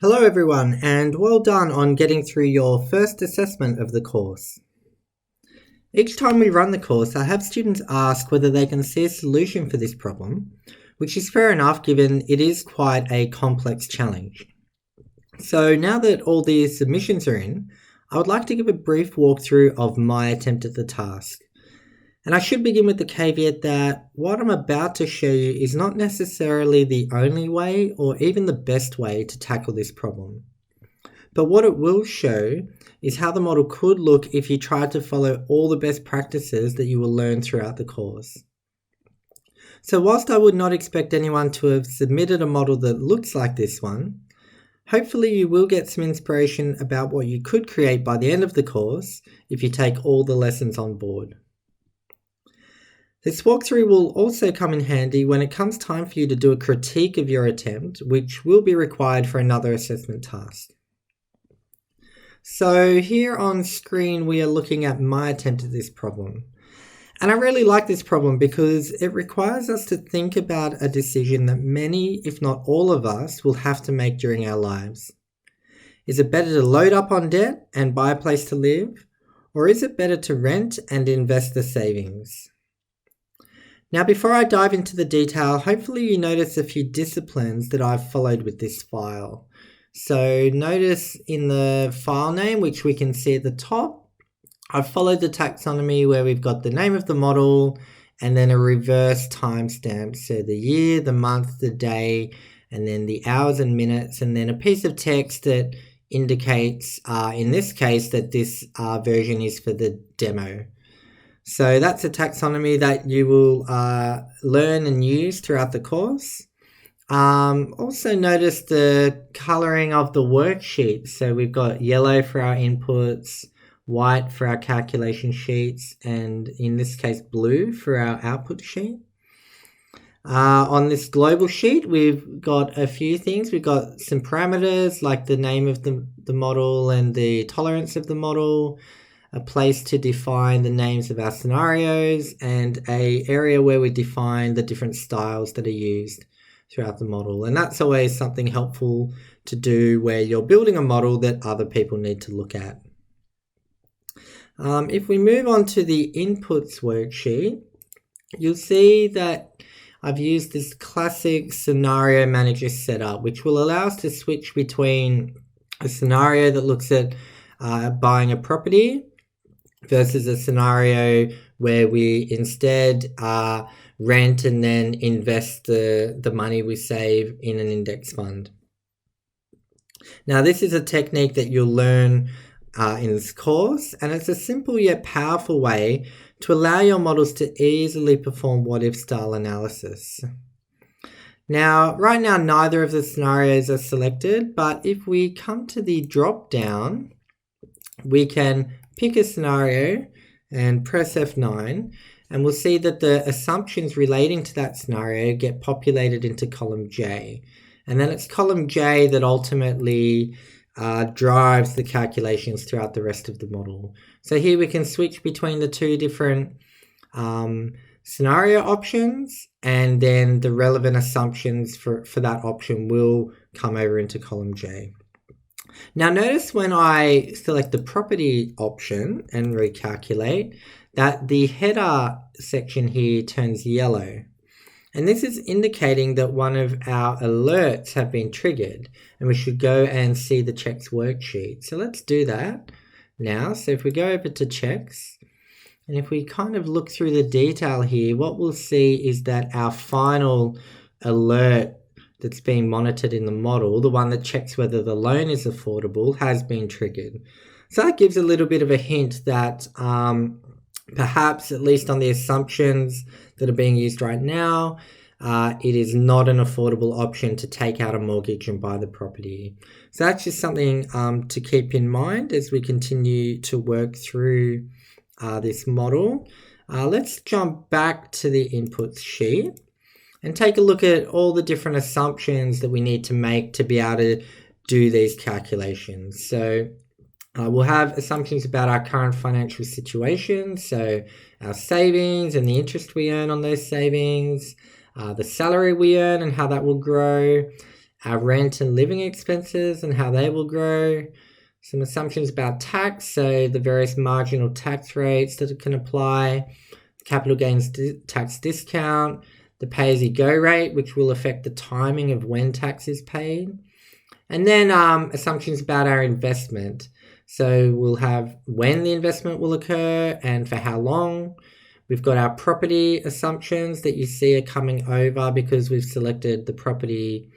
Hello everyone, and well done on getting through your first assessment of the course. Each time we run the course, I have students ask whether they can see a solution for this problem, which is fair enough given it is quite a complex challenge. So now that all the submissions are in, I would like to give a brief walkthrough of my attempt at the task. And I should begin with the caveat that what I'm about to show you is not necessarily the only way or even the best way to tackle this problem. But what it will show is how the model could look if you tried to follow all the best practices that you will learn throughout the course. So whilst I would not expect anyone to have submitted a model that looks like this one, hopefully you will get some inspiration about what you could create by the end of the course if you take all the lessons on board. This walkthrough will also come in handy when it comes time for you to do a critique of your attempt, which will be required for another assessment task. So here on screen we are looking at my attempt at this problem. And I really like this problem because it requires us to think about a decision that many, if not all of us, will have to make during our lives. Is it better to load up on debt and buy a place to live? Or is it better to rent and invest the savings? Now, before I dive into the detail, hopefully you notice a few disciplines that I've followed with this file. So notice in the file name, which we can see at the top, I've followed the taxonomy where we've got the name of the model and then a reverse timestamp. So the year, the month, the day, and then the hours and minutes, and then a piece of text that indicates, in this case, that this version is for the demo. So that's a taxonomy that you will learn and use throughout the course. Also notice the colouring of the worksheet. So we've got yellow for our inputs, white for our calculation sheets, and in this case blue for our output sheet. On this global sheet, we've got a few things. We've got some parameters like the name of the model and the tolerance of the model, a place to define the names of our scenarios, and an area where we define the different styles that are used throughout the model. And that's always something helpful to do where you're building a model that other people need to look at. If we move on to the inputs worksheet, you'll see that I've used this classic scenario manager setup, which will allow us to switch between a scenario that looks at buying a property versus a scenario where we instead rent and then invest the money we save in an index fund. Now, this is a technique that you'll learn in this course, and it's a simple yet powerful way to allow your models to easily perform what-if style analysis. Now, right now, neither of the scenarios are selected, but if we come to the drop-down, we can pick a scenario and press F9, and we'll see that the assumptions relating to that scenario get populated into column J. And then it's column J that ultimately drives the calculations throughout the rest of the model. So here we can switch between the two different scenario options, and then the relevant assumptions for that option will come over into column J. Now notice when I select the property option and recalculate that the header section here turns yellow. And this is indicating that one of our alerts have been triggered and we should go and see the checks worksheet. So let's do that now. So if we go over to checks, and if we kind of look through the detail here, what we'll see is that our final alert that's being monitored in the model, the one that checks whether the loan is affordable, has been triggered. So that gives a little bit of a hint that perhaps, at least on the assumptions that are being used right now, it is not an affordable option to take out a mortgage and buy the property. So that's just something to keep in mind as we continue to work through this model. Let's jump back to the inputs sheet and take a look at all the different assumptions that we need to make to be able to do these calculations. So we'll have assumptions about our current financial situation, so our savings and the interest we earn on those savings, the salary we earn and how that will grow, our rent and living expenses and how they will grow, some assumptions about tax, so the various marginal tax rates that it can apply, capital gains tax discount, the pay-as-you-go rate, which will affect the timing of when tax is paid, and then assumptions about our investment. So we'll have when the investment will occur and for how long. We've got our property assumptions that you see are coming over because we've selected the property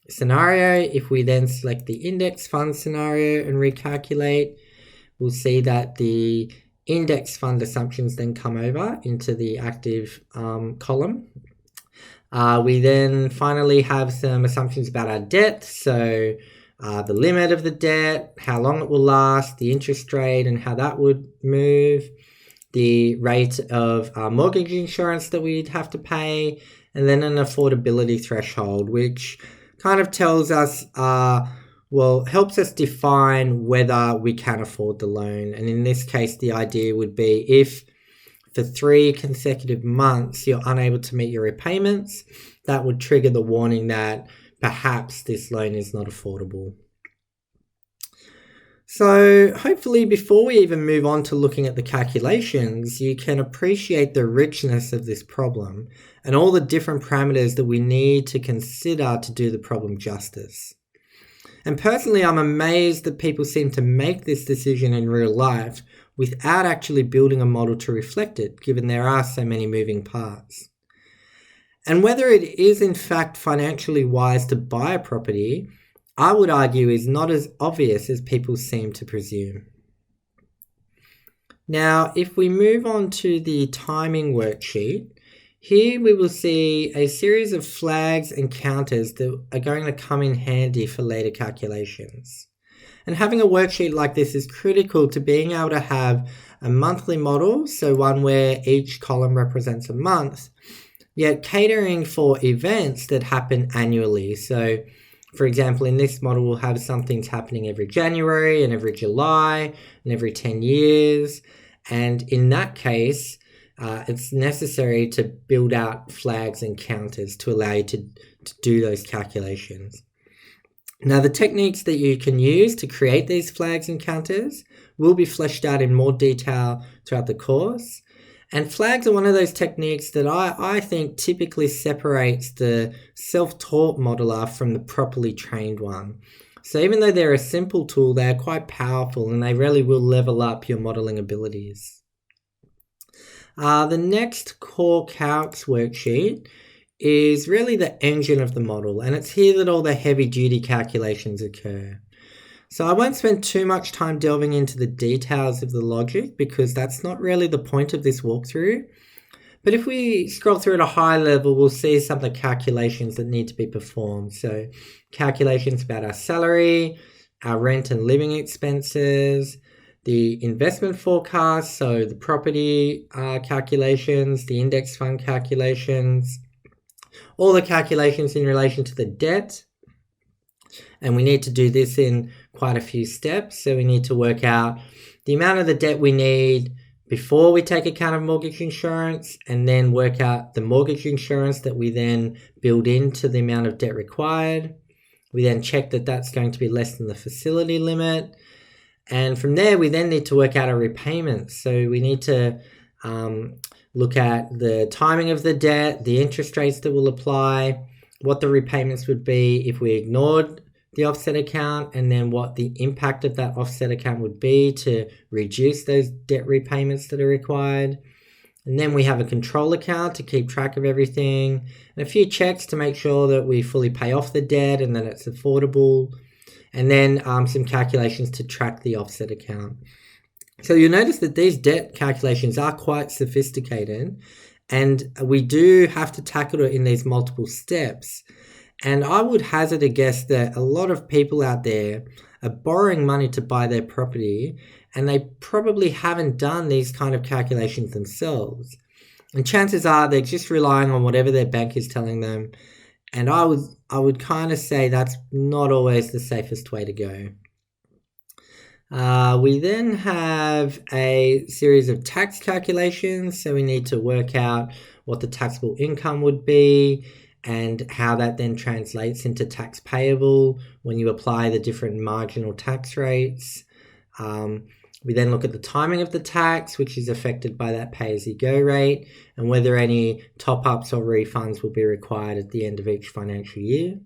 scenario. If we then select the index fund scenario and recalculate, we'll see that the index fund assumptions then come over into the active column. We then finally have some assumptions about our debt. So the limit of the debt, how long it will last, the interest rate and how that would move, the rate of mortgage insurance that we'd have to pay, and then an affordability threshold, which kind of tells us, helps us define whether we can afford the loan. And in this case, the idea would be if for 3 consecutive months you're unable to meet your repayments, that would trigger the warning that perhaps this loan is not affordable. So hopefully before we even move on to looking at the calculations, you can appreciate the richness of this problem and all the different parameters that we need to consider to do the problem justice. And personally, I'm amazed that people seem to make this decision in real life without actually building a model to reflect it, given there are so many moving parts. And whether it is in fact financially wise to buy a property, I would argue is not as obvious as people seem to presume. Now, if we move on to the timing worksheet, here we will see a series of flags and counters that are going to come in handy for later calculations. And having a worksheet like this is critical to being able to have a monthly model, so one where each column represents a month, yet catering for events that happen annually. So, for example, in this model, we'll have some things happening every January and every July and every 10 years. And in that case, it's necessary to build out flags and counters to allow you to do those calculations. Now, the techniques that you can use to create these flags and counters will be fleshed out in more detail throughout the course. And flags are one of those techniques that I think typically separates the self-taught modeler from the properly trained one. So even though they're a simple tool, they're quite powerful and they really will level up your modeling abilities. The next Core Calcs worksheet is really the engine of the model, and it's here that all the heavy-duty calculations occur. So I won't spend too much time delving into the details of the logic because that's not really the point of this walkthrough. But if we scroll through at a high level, we'll see some of the calculations that need to be performed. So calculations about our salary, our rent and living expenses, the investment forecast, so the property calculations, the index fund calculations, all the calculations in relation to the debt. And we need to do this in quite a few steps. So we need to work out the amount of the debt we need before we take account of mortgage insurance, and then work out the mortgage insurance that we then build into the amount of debt required. We then check that that's going to be less than the facility limit. And from there, we then need to work out our repayments. So we need to look at the timing of the debt, the interest rates that will apply, what the repayments would be if we ignored the offset account, and then what the impact of that offset account would be to reduce those debt repayments that are required. And then we have a control account to keep track of everything, and a few checks to make sure that we fully pay off the debt and that it's affordable, and then some calculations to track the offset account. So you'll notice that these debt calculations are quite sophisticated, and we do have to tackle it in these multiple steps. And I would hazard a guess that a lot of people out there are borrowing money to buy their property, and they probably haven't done these kind of calculations themselves. And chances are they're just relying on whatever their bank is telling them. And I would kind of say that's not always the safest way to go. We then have a series of tax calculations. So we need to work out what the taxable income would be and how that then translates into tax payable when you apply the different marginal tax rates. We then look at the timing of the tax, which is affected by that pay-as-you-go rate, and whether any top-ups or refunds will be required at the end of each financial year.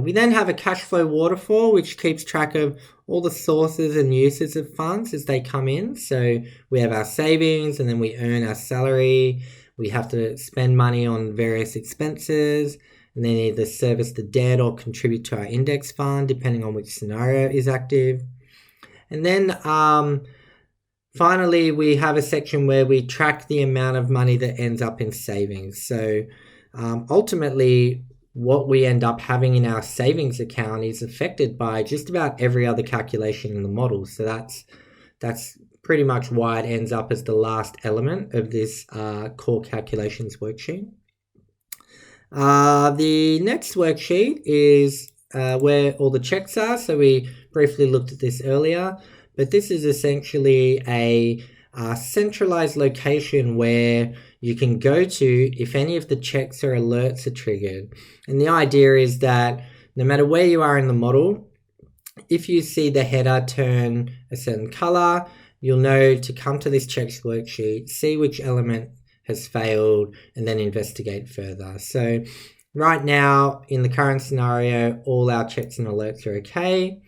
We then have a cash flow waterfall, which keeps track of all the sources and uses of funds as they come in. So we have our savings, and then we earn our salary. We have to spend money on various expenses, and then either service the debt or contribute to our index fund, depending on which scenario is active. And then finally, we have a section where we track the amount of money that ends up in savings. So ultimately, what we end up having in our savings account is affected by just about every other calculation in the model. So that's pretty much why it ends up as the last element of this core calculations worksheet. The next worksheet is where all the checks are. So we briefly looked at this earlier, but this is essentially a centralized location where you can go to if any of the checks or alerts are triggered. And the idea is that no matter where you are in the model, if you see the header turn a certain color, you'll know to come to this checks worksheet, see which element has failed, and then investigate further. So right now, in the current scenario, all our checks and alerts are okay.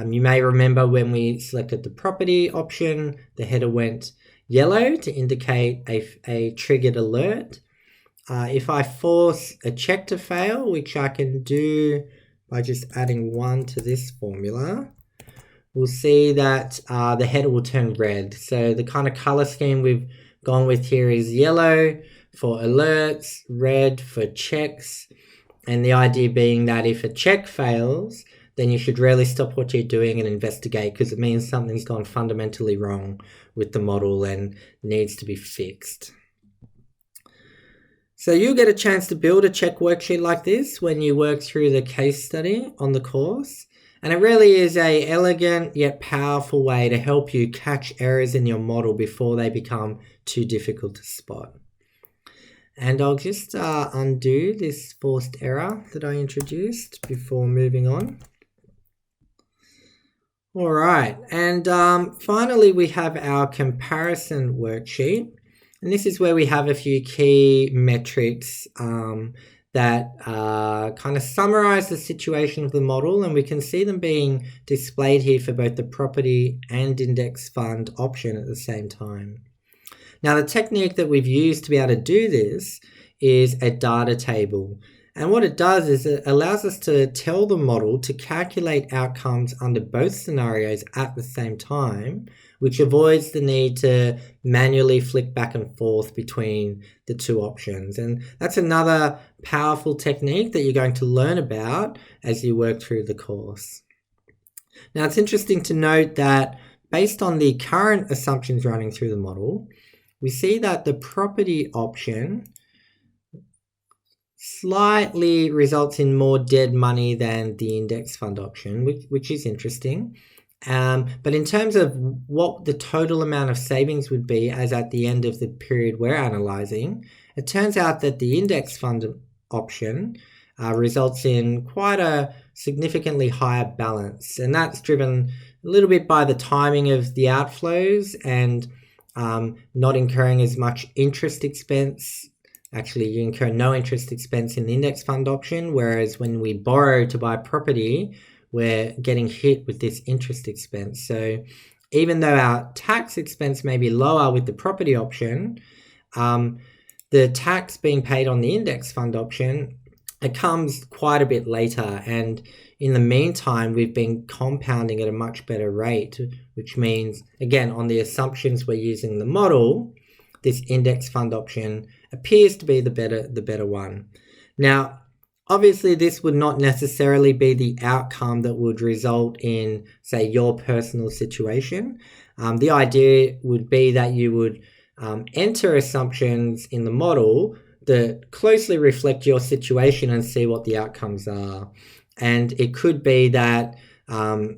You may remember when we selected the property option, the header went yellow to indicate a triggered alert. If I force a check to fail, which I can do by just adding 1 to this formula, we'll see that the header will turn red. So the kind of color scheme we've gone with here is yellow for alerts, red for checks, and the idea being that if a check fails, then you should really stop what you're doing and investigate, because it means something's gone fundamentally wrong with the model and needs to be fixed. So you'll get a chance to build a check worksheet like this when you work through the case study on the course. And it really is an elegant yet powerful way to help you catch errors in your model before they become too difficult to spot. And I'll just undo this forced error that I introduced before moving on. All right, and finally we have our comparison worksheet. And this is where we have a few key metrics that kind of summarize the situation of the model, and we can see them being displayed here for both the property and index fund option at the same time. Now, the technique that we've used to be able to do this is a data table. And what it does is it allows us to tell the model to calculate outcomes under both scenarios at the same time, which avoids the need to manually flick back and forth between the two options. And that's another powerful technique that you're going to learn about as you work through the course. Now, it's interesting to note that based on the current assumptions running through the model, we see that the property option slightly results in more dead money than the index fund option, which is interesting. But in terms of what the total amount of savings would be as at the end of the period we're analysing, it turns out that the index fund option results in quite a significantly higher balance. And that's driven a little bit by the timing of the outflows and not incurring as much interest expense. Actually, you incur no interest expense in the index fund option, whereas when we borrow to buy property, we're getting hit with this interest expense. So even though our tax expense may be lower with the property option, the tax being paid on the index fund option, it comes quite a bit later. And in the meantime, we've been compounding at a much better rate, which means, again, on the assumptions we're using in the model, this index fund option appears to be the better one. Now, obviously, this would not necessarily be the outcome that would result in, say, your personal situation. The idea would be that you would enter assumptions in the model that closely reflect your situation and see what the outcomes are. And it could be that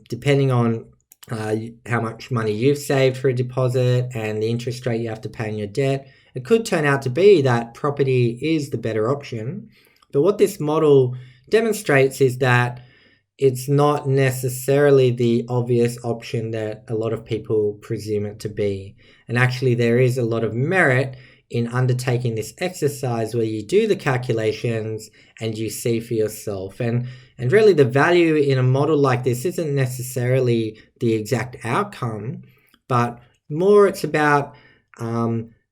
depending on how much money you've saved for a deposit and the interest rate you have to pay on your debt, it could turn out to be that property is the better option. But what this model demonstrates is that it's not necessarily the obvious option that a lot of people presume it to be. And actually, there is a lot of merit in undertaking this exercise where you do the calculations and you see for yourself. And really, the value in a model like this isn't necessarily the exact outcome, but more it's about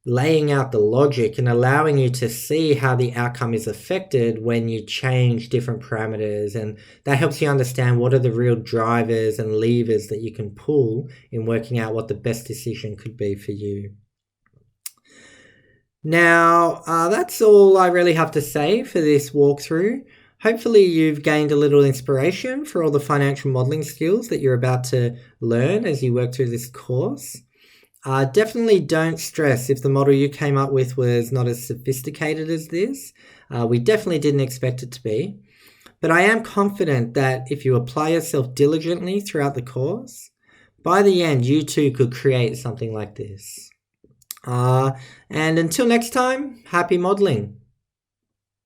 laying out the logic and allowing you to see how the outcome is affected when you change different parameters. And that helps you understand what are the real drivers and levers that you can pull in working out what the best decision could be for you. Now, that's all I really have to say for this walkthrough. Hopefully you've gained a little inspiration for all the financial modeling skills that you're about to learn as you work through this course. Definitely don't stress if the model you came up with was not as sophisticated as this. We definitely didn't expect it to be. But I am confident that if you apply yourself diligently throughout the course, by the end you too could create something like this. And until next time, happy modeling.